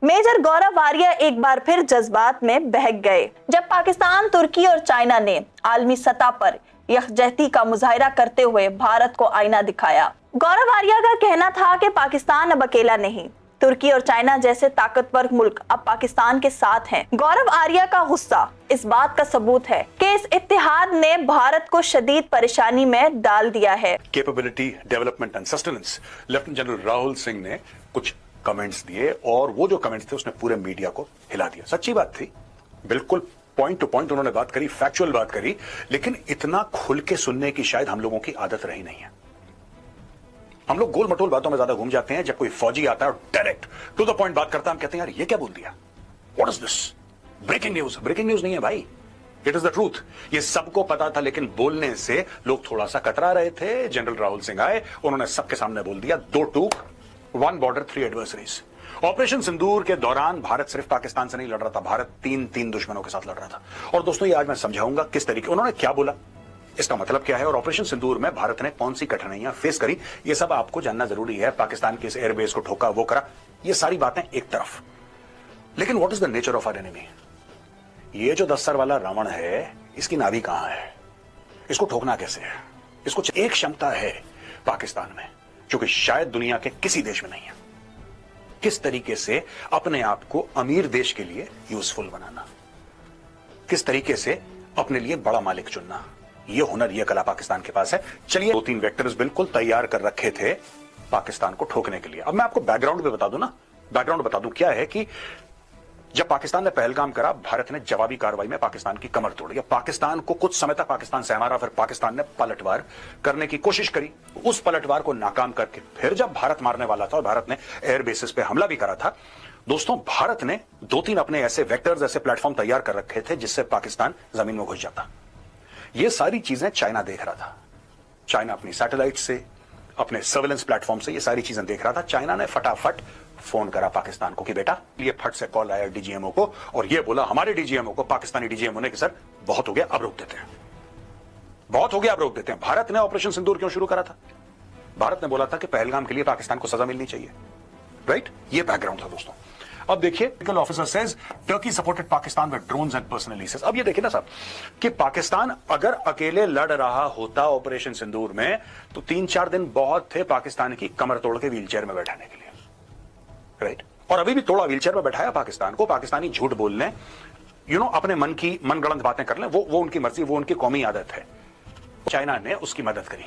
Major गौरव आर्या एक बार फिर जज्बात में बहक गए जब पाकिस्तान, तुर्की और चाइना ने आलमी सतह पर यकजहती का मुजाहिरा करते हुए भारत को आईना दिखाया। गौरव आर्या का कहना था कि पाकिस्तान अब अकेला नहीं, तुर्की और चाइना जैसे ताकतवर मुल्क अब पाकिस्तान के साथ हैं। गौरव आर्या का गुस्सा इस बात का सबूत है कि इस इत्तेहाद ने भारत को शदीद परेशानी में डाल दिया है। Capability development and sustenance, lieutenant general Rahul Singh ने कुछ कमेंट्स दिए और वो जो कमेंट्स थे उसने पूरे मीडिया को हिला दिया। सच्ची बात थी, बिल्कुल पॉइंट टू पॉइंट उन्होंने बात करी, फैक्चुअल बात करी, लेकिन इतना खुल के सुनने की शायद हम लोगों की आदत रही नहीं है। हम लोग गोल मटोल बातों में ज्यादा घूम जाते हैं। जब कोई फौजी आता है और डायरेक्ट टू द पॉइंट बात करता है, हम कहते हैं यार ये क्या बोल दिया, what is this, breaking news. Breaking news नहीं है भाई, इट इज द ट्रूथ। ये सबको पता था, लेकिन बोलने से लोग थोड़ा सा कतरा रहे थे। जनरल राहुल सिंह आए, उन्होंने सबके सामने बोल दिया, 2 टूक 1 बॉर्डर 3 एडवर्सरीज। ऑपरेशन सिंदूर के दौरान भारत सिर्फ पाकिस्तान से नहीं लड़ रहा था, भारत 3 दुश्मनों के साथ लड़ रहा था। और दोस्तों ये आज मैं समझाऊंगा किस तरीके उन्होंने क्या बोला, इसका मतलब क्या है, और ऑपरेशन सिंदूर में भारत ने कौन सी कठिनाइयां फेस करी, ये सब आपको जानना जरूरी है। पाकिस्तान के इस एयरबेस को ठोका, वो करा, ये सारी बातें एक तरफ, लेकिन what is the nature of our enemy. ये जो 10 सर वाला रावण है, इसकी नाभि कहां है, इसको ठोकना कैसे है। इसको एक क्षमता है पाकिस्तान में जो कि शायद दुनिया के किसी देश में नहीं है, किस तरीके से अपने आप को अमीर देश के लिए यूजफुल बनाना, किस तरीके से अपने लिए बड़ा मालिक चुनना, ये हुनर, ये कला पाकिस्तान के पास है। चलिए 2-3 वेक्टर्स बिल्कुल तैयार कर रखे थे पाकिस्तान को ठोकने के लिए। अब मैं आपको बैकग्राउंड भी बता दूं ना, बैकग्राउंड बता दूं क्या है कि जब पाकिस्तान ने पहलगाम करा, भारत ने जवाबी कार्रवाई में पाकिस्तान की कमर तोड़ दिया। पाकिस्तान को कुछ समय तक पाकिस्तान सहमा रहा, फिर पाकिस्तान ने पलटवार करने की कोशिश करी, उस पलटवार को नाकाम करके फिर जब भारत मारने वाला था और भारत ने एयर बेसिस पे हमला भी करा था, दोस्तों भारत ने 2-3 अपने ऐसे वेक्टर्स, ऐसे प्लेटफॉर्म तैयार कर रखे थे जिससे पाकिस्तान जमीन में घुस जाता। ये सारी चीजें चाइना देख रहा था। चाइना अपनी सैटेलाइट से, अपने सर्वेलेंस प्लेटफॉर्म से ये सारी चीजें देख रहा था। चाइना ने फटाफट फोन करा पाकिस्तान को कि बेटा, ये फट से कॉल आया डीजीएमओ को और ये बोला हमारे डीजीएमओ को, पाकिस्तानी डीजीएमओ ने कि सर बहुत हो गया, अब रोक देते हैं, बहुत हो गया, अब रोक देते हैं। भारत ने ऑपरेशन सिंदूर क्यों शुरू करा था? भारत ने बोला था कि पहलगाम के लिए पाकिस्तान को सजा मिलनी चाहिए, राइट? ये बैकग्राउंड था दोस्तों। अब देखिए, medical officer says Turkey supported Pakistan with drones and personnel leases. अब ये देखिए ना साहब कि पाकिस्तान अगर अकेले लड़ रहा होता ऑपरेशन सिंदूर में तो 3-4 दिन बहुत थे पाकिस्तान की कमर तोड़ के व्हीलचेयर में बैठाने के लिए, राइट? और अभी भी थोड़ा व्हीलचेयर में बैठाया पाकिस्तान को। पाकिस्तानी झूठ बोलने, अपने मन की मनगढ़ंत बातें कर लें, वो उनकी मर्जी, वो उनकी कौमी आदत है। चाइना ने उसकी मदद करी,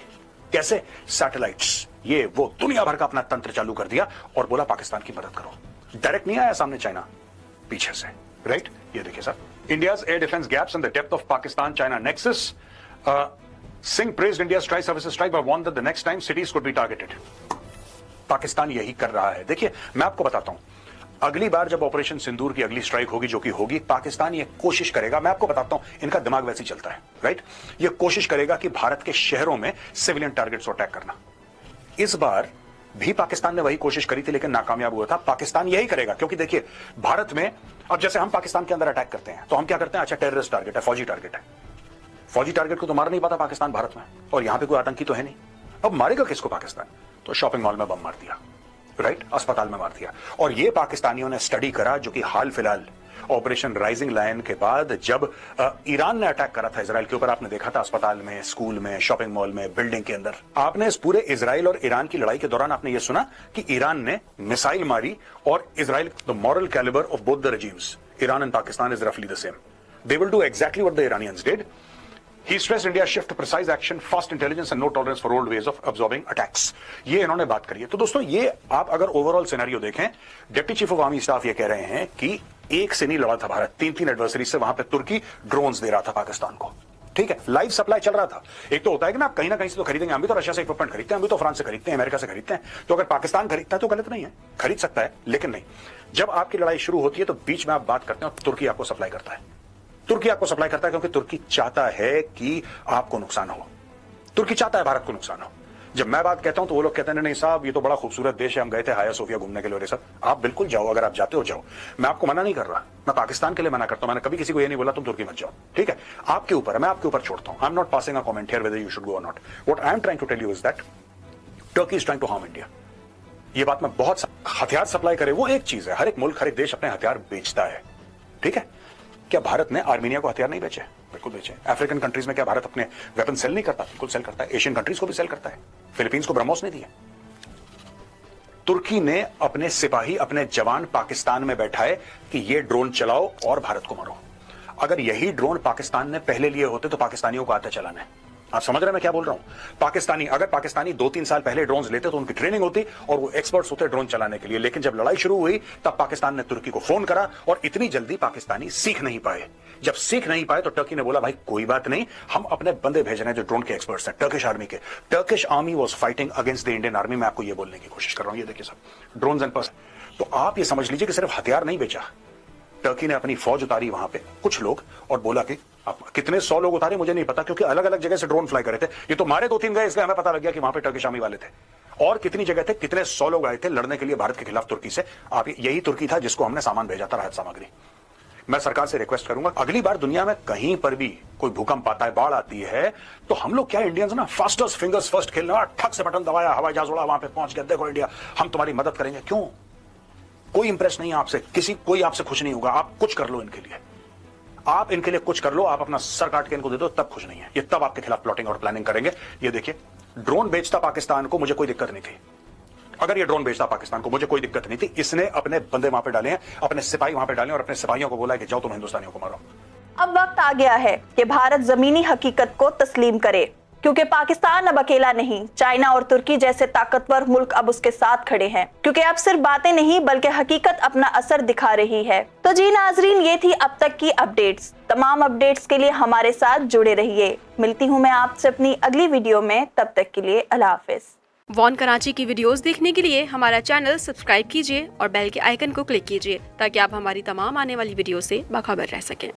कैसे? सैटेलाइट्स, ये वो दुनिया भर का अपना तंत्र चालू कर दिया और बोला पाकिस्तान की मदद करो। डायरेक्ट नहीं आया सामने चाइना, पीछे से, राइट? ये देखिए sir, India's air defence gaps and the depth of Pakistan China nexus. Singh praised India's strike services strike but warned that the next time cities could be targeted. Pakistan यही कर रहा है। देखिए मैं आपको बताता हूं, अगली बार जब ऑपरेशन सिंदूर की अगली स्ट्राइक होगी, जो कि होगी, पाकिस्तान ये कोशिश करेगा, मैं आपको बताता हूं, इनका दिमाग वैसे ही चलता है, राइट? ये कोशिश करेगा कि भारत के शहरों में सिविलियन टारगेट्स को अटैक करना। इस बार भी पाकिस्तान ने वही कोशिश करी थी लेकिन नाकामयाब हुआ था। पाकिस्तान यही करेगा, क्योंकि देखिए भारत में अब जैसे हम पाकिस्तान के अंदर अटैक करते हैं तो हम क्या करते हैं, अच्छा टेररिस्ट टारगेट है, फौजी टारगेट है, फौजी टारगेट को तो मार नहीं पाता पाकिस्तान भारत में, और यहां पे कोई आतंकी तो है नहीं। अब मारेगा किसको पाकिस्तान? तो शॉपिंग मॉल में बम मार दिया, राइट? अस्पताल में मार दिया। और ये पाकिस्तानियों ने स्टडी करा, जो कि हाल फिलहाल ऑपरेशन राइजिंग लायन के बाद जब ईरान ने अटैक करा था इजराइल के ऊपर, आपने देखा था अस्पताल में, स्कूल में, शॉपिंग मॉल में, बिल्डिंग के अंदर। आपने इस पूरे इजराइल और ईरान की लड़ाई के दौरान आपने ये सुना कि ईरान ने मिसाइल मारी और Israel, the moral calibre of both the regimes, Iran and Pakistan is रफली the same. They will do exactly what the Iranians did. He stressed India's shift to precise action, fast intelligence and no tolerance for old ways of absorbing attacks. ये इन्होंने बात करी है। तो दोस्तों ये आप अगर ओवरऑल सिनेरियो देखें, deputy chief of army staff ये कह रहे हैं कि एक से नहीं लड़ा था भारत, 3 एडवर्सरी से। वहां पे तुर्की ड्रोन्स दे रहा था पाकिस्तान को, ठीक है? लाइव सप्लाई चल रहा था। एक तो होता है कि ना, आप कहीं ना कहीं से तो खरीदेंगे, हम भी तो रशिया से इक्विपमेंट खरीदते हैं, हम भी तो फ्रांस से खरीदते हैं, अमेरिका से खरीदते हैं। तो अगर पाकिस्तान खरीदता है तो गलत नहीं है, खरीद सकता है, लेकिन नहीं, जब आपकी लड़ाई शुरू होती है तो बीच में आप बात करते हैं और तुर्की आपको सप्लाई करता है। तुर्की आपको सप्लाई करता है क्योंकि तुर्की चाहता है कि आपको नुकसान हो, तुर्की चाहता है भारत को नुकसान हो। जब मैं बात कहता हूं तो वो लोग कहते हैं नहीं साहब ये तो बड़ा खूबसूरत देश है, हम गए थे हाया सोफिया घूमने के लिए। सर आप बिल्कुल जाओ, अगर आप जाते हो जाओ, मैं आपको मना नहीं कर रहा, मैं पाकिस्तान के लिए मना करता हूं। मैंने कभी किसी को ये नहीं बोला तुम तुर्की मत जाओ, ठीक है? आपके ऊपर है, मैं आपके ऊपर छोड़ता हूं। I am not passing a comment here whether you should go or not. What I am trying to tell you is that Turkey is trying to harm India. ये बात मैं बहुत हथियार सप्लाई करे वो एक चीज है, हर एक मुल्क हर एक देश अपने हथियार बेचता है, ठीक है। क्या भारत ने आर्मीनिया को हथियार नहीं बेचे? बिल्कुल बेचे। अफ्रीकन कंट्रीज में क्या भारत अपने वेपन सेल नहीं करता? बिल्कुल सेल करता है। एशियन कंट्रीज को भी सेल करता है। फिलीपींस को ब्रह्मोस नहीं दिए। तुर्की ने अपने सिपाही अपने जवान पाकिस्तान में बैठाए कि ये ड्रोन चलाओ और भारत को मारो। अगर यही ड्रोन पाकिस्तान ने पहले लिए होते तो पाकिस्तानियों को आता चलाना है। आप समझ रहे हैं मैं क्या बोल रहा हूं? अगर पाकिस्तानी 2-3 साल पहले ड्रोन्स लेते तो उनकी ट्रेनिंग होती और वो एक्सपर्ट्स होते ड्रोन चलाने के लिए। लेकिन जब लड़ाई शुरू हुई तब पाकिस्तान ने तुर्की को फोन करा और इतनी जल्दी पाकिस्तानी सीख नहीं पाए। जब सीख नहीं पाए तो टर्की ने बोला भाई कोई बात नहीं, हम अपने बंदे भेज रहे हैं जो ड्रोन के एक्सपर्ट्स हैं, टर्किश आर्मी के। Turkish army was fighting against the Indian army. मैं आपको ये बोलने की कोशिश कर रहा हूं। ये देखिए सब ड्रोन्स एंड पर्स। तो आप ये समझ लीजिए कि सिर्फ हथियार नहीं बेचा, टर्की ने अपनी फौज उतारी वहां पे कुछ लोग और बोला कि आप कितने 100 लोग उतारे मुझे नहीं पता, क्योंकि अलग अलग जगह से ड्रोन फ्लाई कर रहे थे। ये तो मारे 2-3 गए इसलिए हमें पता लग गया कि वहां पे टर्किश आर्मी वाले थे। और कितनी जगह थे, कितने 100 लोग आए थे लड़ने के लिए भारत के खिलाफ तुर्की से। आप यही तुर्की था जिसको हमने सामान भेजा था, राहत सामग्री। मैं सरकार से रिक्वेस्ट करूंगा अगली बार दुनिया में कहीं पर भी कोई भूकंप आता है, बाढ़ आती है, तो हम लोग क्या इंडियंस ना फास्टेस्ट फिंगर्स फर्स्ट खेलना, ठक से बटन दबाया, हवाई जहाज उड़ा, वहां पे पहुंच गया, देखो इंडिया हम तुम्हारी मदद करेंगे। क्यों? कोई इंप्रेस नहीं है आपसे, कोई आपसे खुश नहीं होगा। आप कुछ कर लो इनके लिए, आप इनके लिए कुछ कर लो, आप अपना सर काट के इनको दे दो, तब खुश नहीं है ये, तब आपके खिलाफ प्लॉटिंग और प्लानिंग करेंगे। ये देखिए ड्रोन बेचता पाकिस्तान को, मुझे कोई दिक्कत नहीं थी। अगर ये ड्रोन बेचता पाकिस्तान को मुझे कोई दिक्कत नहीं थी। इसने अपने बंदे वहां पे डाले हैं, अपने सिपाही वहां पे डाले और अपने सिपाहियों को बोला है कि जाओ तुम हिंदुस्तानियों को मारो। अब वक्त आ गया है कि भारत जमीनी हकीकत को तस्लीम करे, क्योंकि पाकिस्तान अब अकेला नहीं, चाइना और तुर्की जैसे ताकतवर मुल्क अब उसके साथ खड़े हैं। क्योंकि अब सिर्फ बातें नहीं बल्कि हकीकत अपना असर दिखा रही है। तो जी नाजरीन, ये थी अब तक की अपडेट्स। तमाम अपडेट्स के लिए हमारे साथ जुड़े रहिए। मिलती हूँ मैं आपसे अपनी अगली वीडियो में, तब तक के लिए अल्लाह हाफिज। वॉन कराची की वीडियोस देखने के लिए हमारा चैनल सब्सक्राइब कीजिए और बेल के आइकन को क्लिक कीजिए ताकि आप हमारी तमाम आने वाली वीडियो से बाखबर रह सकें।